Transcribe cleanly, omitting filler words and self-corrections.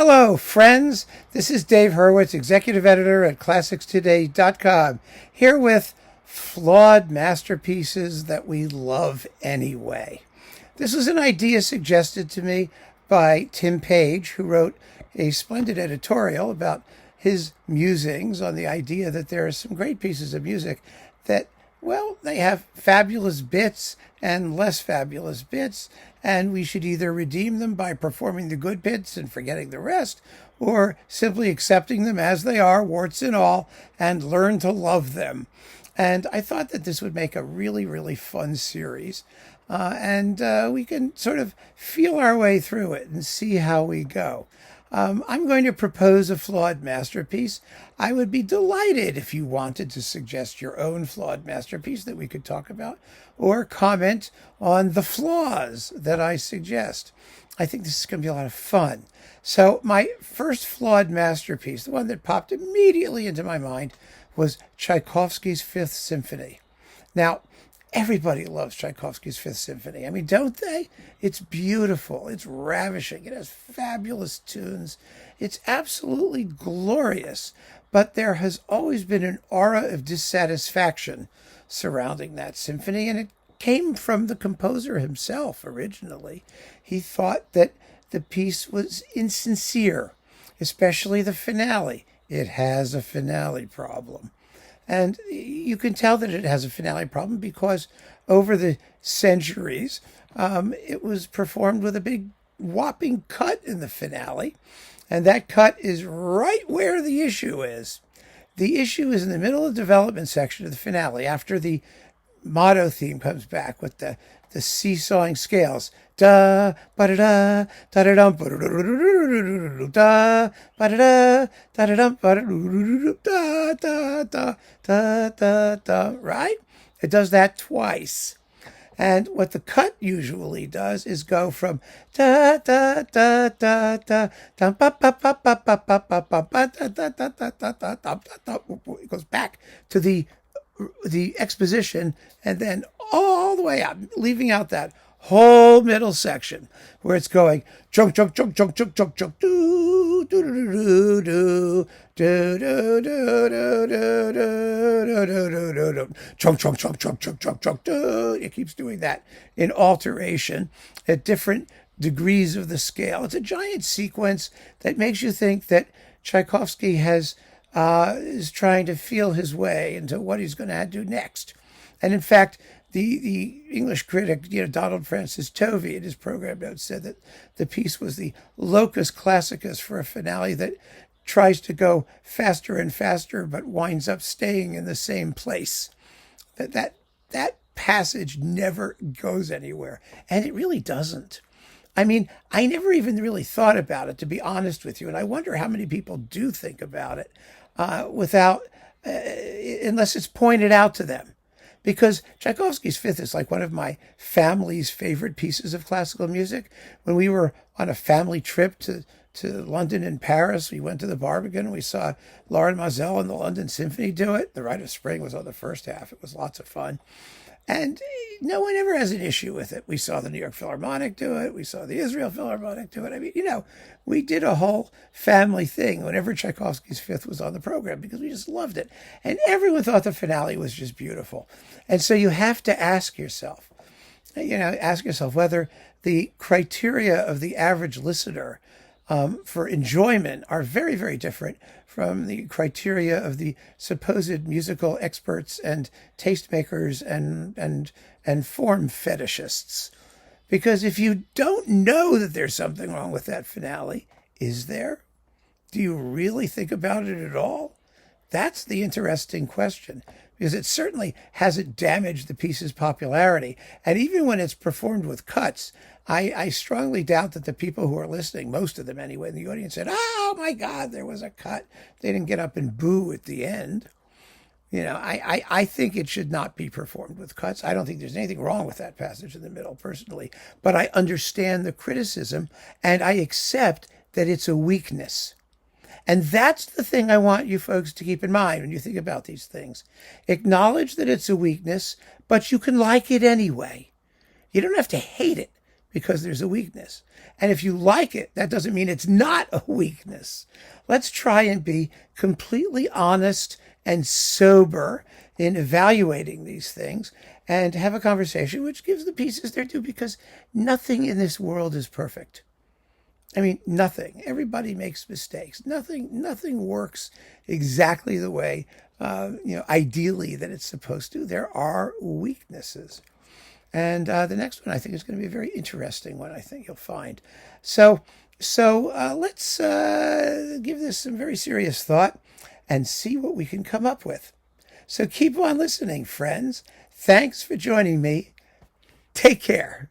Hello, friends. This is Dave Hurwitz, executive editor at ClassicsToday.com, here with flawed masterpieces that we love anyway. This was an idea suggested to me by Tim Page, who wrote a splendid editorial about his musings on the idea that there are some great pieces of music that, well, they have fabulous bits and less fabulous bits, and we should either redeem them by performing the good bits and forgetting the rest, or simply accepting them as they are, warts and all, and learn to love them. And I thought that this would make a really, really fun series. And we can sort of feel our way through it and see how we go. I'm going to propose a flawed masterpiece. I would be delighted if you wanted to suggest your own flawed masterpiece that we could talk about, or comment on the flaws that I suggest. I think this is going to be a lot of fun. So my first flawed masterpiece, the one that popped immediately into my mind, was Tchaikovsky's Fifth Symphony. Now, everybody loves Tchaikovsky's Fifth Symphony. I mean, don't they? It's beautiful. It's ravishing. It has fabulous tunes. It's absolutely glorious. But there has always been an aura of dissatisfaction surrounding that symphony, and it came from the composer himself originally. He thought that the piece was insincere, especially the finale. It has a finale problem. And you can tell that it has a finale problem because over the centuries, it was performed with a big whopping cut in the finale. And that cut is right where the issue is. The issue is in the middle of the development section of the finale, after the motto theme comes back with the seesawing scales. Da ba da da da da dum ba da da ba da da da da dum ba da da da da, right? It does that twice. And what the cut usually does is go from da da da da da dum ba ba ba ba ba ba ba ba ba da da da da da da da. It goes back to the exposition and then all the way out, leaving out that whole middle section where it's going chunk chunk chunk chunk chunk chunk chunk do do do do do do do do do do do do do chunk chunk chunk chunk chunk chunk chunk do. It keeps doing that in alteration at different degrees of the scale. It's a giant sequence that makes you think that Tchaikovsky is trying to feel his way into what he's going to do next. And in fact, the English critic, Donald Francis Tovey, in his program notes said that the piece was the locus classicus for a finale that tries to go faster and faster, but winds up staying in the same place. That passage never goes anywhere, and it really doesn't. I mean, I never even really thought about it, to be honest with you, and I wonder how many people do think about it unless it's pointed out to them. Because Tchaikovsky's Fifth is like one of my family's favorite pieces of classical music. When we were on a family trip to London and Paris, we went to the Barbican and we saw Lauren Mazel and the London Symphony do it. The Rite of Spring was on the first half. It was lots of fun. And no one ever has an issue with it. We saw the New York Philharmonic do it. We saw the Israel Philharmonic do it. I mean, we did a whole family thing whenever Tchaikovsky's Fifth was on the program because we just loved it. And everyone thought the finale was just beautiful. And so you have to ask yourself whether the criteria of the average listener for enjoyment are very, very different from the criteria of the supposed musical experts and tastemakers and form fetishists. Because if you don't know that there's something wrong with that finale, is there? Do you really think about it at all? That's the interesting question, because it certainly hasn't damaged the piece's popularity. And even when it's performed with cuts, I strongly doubt that the people who are listening, most of them anyway, in the audience said, "Oh my God, there was a cut." They didn't get up and boo at the end. I think it should not be performed with cuts. I don't think there's anything wrong with that passage in the middle, personally. But I understand the criticism, and I accept that it's a weakness. And that's the thing I want you folks to keep in mind when you think about these things. Acknowledge that it's a weakness, but you can like it anyway. You don't have to hate it, because there's a weakness. And if you like it, that doesn't mean it's not a weakness. Let's try and be completely honest and sober in evaluating these things and have a conversation which gives the pieces their due, because nothing in this world is perfect. I mean, nothing. Everybody makes mistakes. Nothing works exactly the way, ideally that it's supposed to. There are weaknesses. And the next one I think is going to be a very interesting one, I think you'll find. So let's give this some very serious thought and see what we can come up with. So keep on listening, friends. Thanks for joining me. Take care.